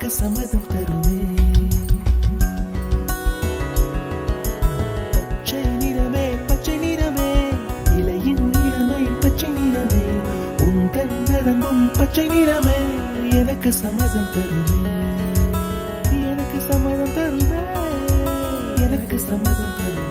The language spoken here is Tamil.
எனக்கு சம்மதம் தருமே. பச்சை நிறமே பச்சை நிறமே, இலையின் நிறமை பச்சை நிறமே, உங்கள் நரம்பும் பச்சை நிறமே, எனக்கு சம்மதம் தருமே. எனக்கு சம்மதம் தருமே. எனக்கு சம்மதம் தருமே.